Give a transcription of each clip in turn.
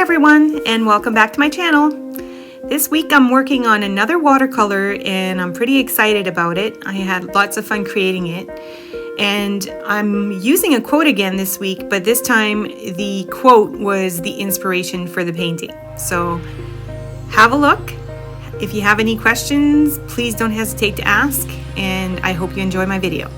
everyone, and welcome back to my channel. This week I'm working on another watercolor and I'm pretty excited about it. I had lots of fun creating it. And I'm using a quote again this week, but this time the quote was the inspiration for the painting. So have a look. If you have any questions, please don't hesitate to ask, and I hope you enjoy my video.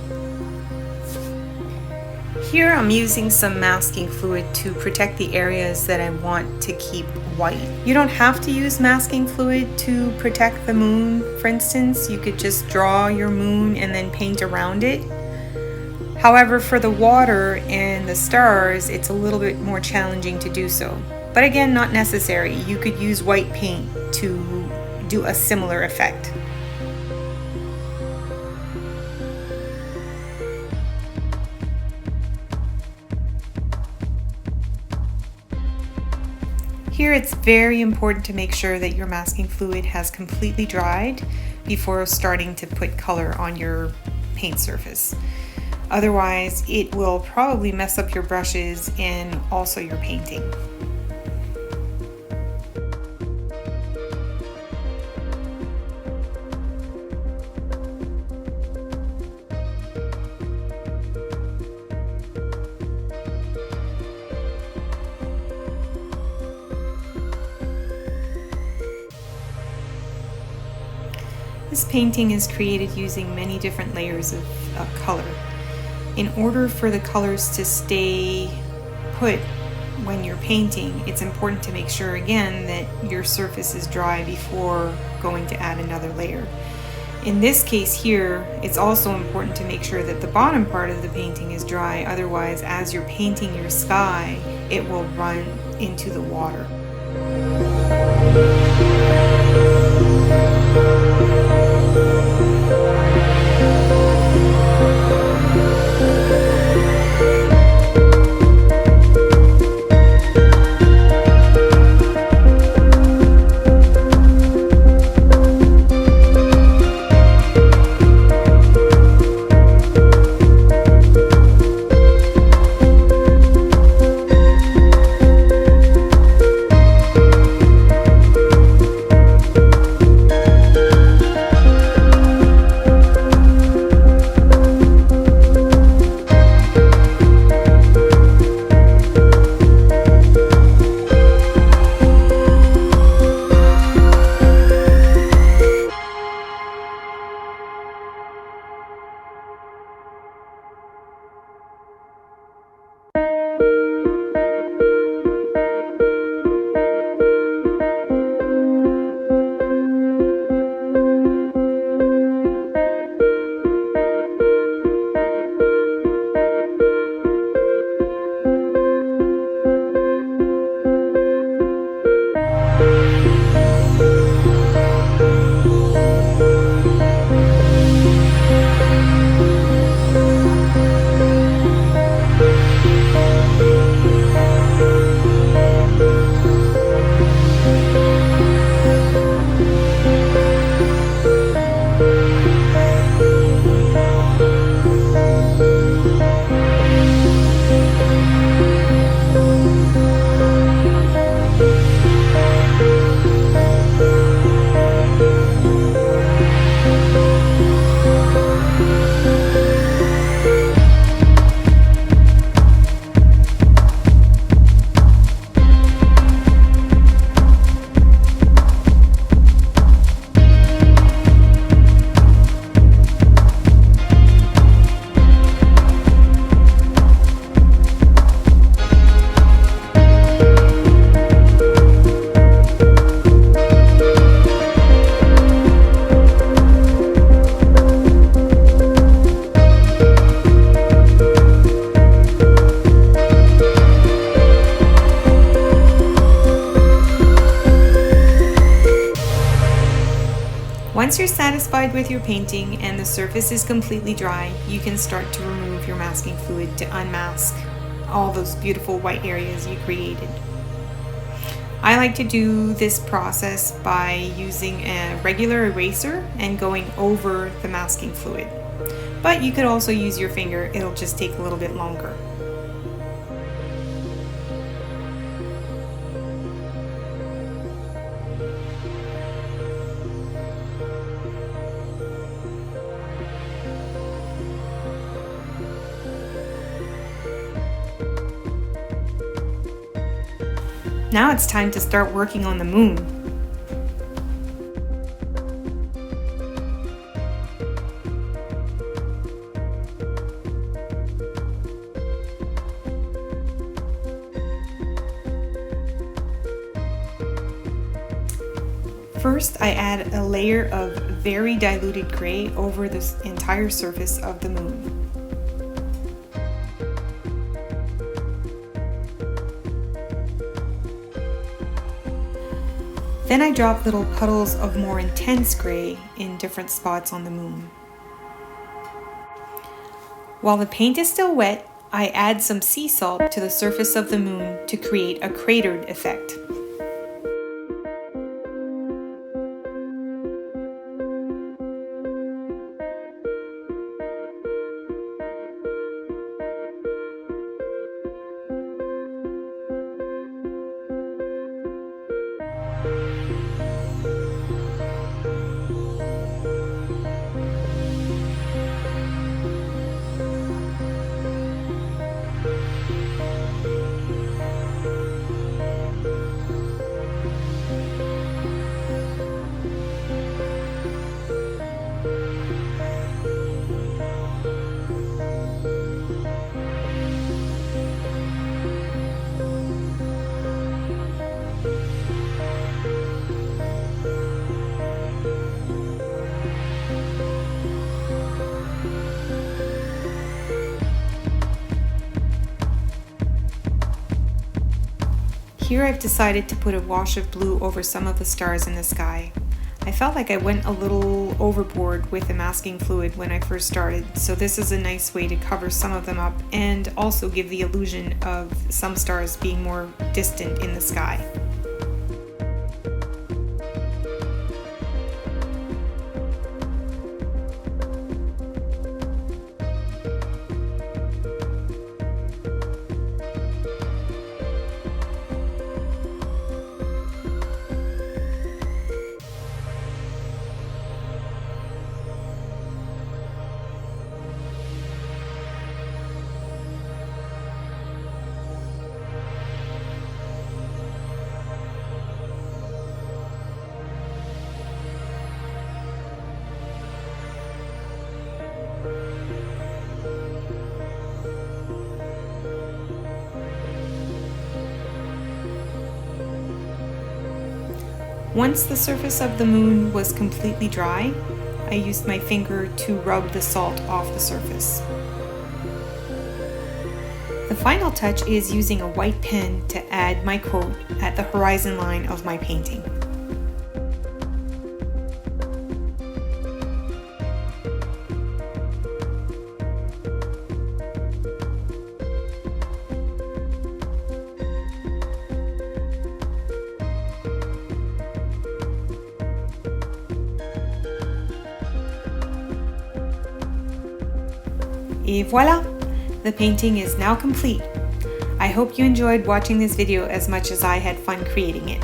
Here I'm using some masking fluid to protect the areas that I want to keep white. You don't have to use masking fluid to protect the moon, for instance. You could just draw your moon and then paint around it. However, for the water and the stars, it's a little bit more challenging to do so. But again, not necessary. You could use white paint to do a similar effect. Here it's very important to make sure that your masking fluid has completely dried before starting to put color on your paint surface. Otherwise, it will probably mess up your brushes and also your painting. This painting is created using many different layers of color. In order for the colors to stay put when you're painting, it's important to make sure again that your surface is dry before going to add another layer. In this case here, it's also important to make sure that the bottom part of the painting is dry, otherwise as you're painting your sky, it will run into the water. Once you're satisfied with your painting and the surface is completely dry, you can start to remove your masking fluid to unmask all those beautiful white areas you created. I like to do this process by using a regular eraser and going over the masking fluid. But you could also use your finger, it'll just take a little bit longer. Now it's time to start working on the moon. First, I add a layer of very diluted gray over the entire surface of the moon. Then I drop little puddles of more intense gray in different spots on the moon. While the paint is still wet, I add some sea salt to the surface of the moon to create a cratered effect. Here I've decided to put a wash of blue over some of the stars in the sky. I felt like I went a little overboard with the masking fluid when I first started, so this is a nice way to cover some of them up and also give the illusion of some stars being more distant in the sky. Once the surface of the moon was completely dry, I used my finger to rub the salt off the surface. The final touch is using a white pen to add my quote at the horizon line of my painting. Et voila! The painting is now complete. I hope you enjoyed watching this video as much as I had fun creating it.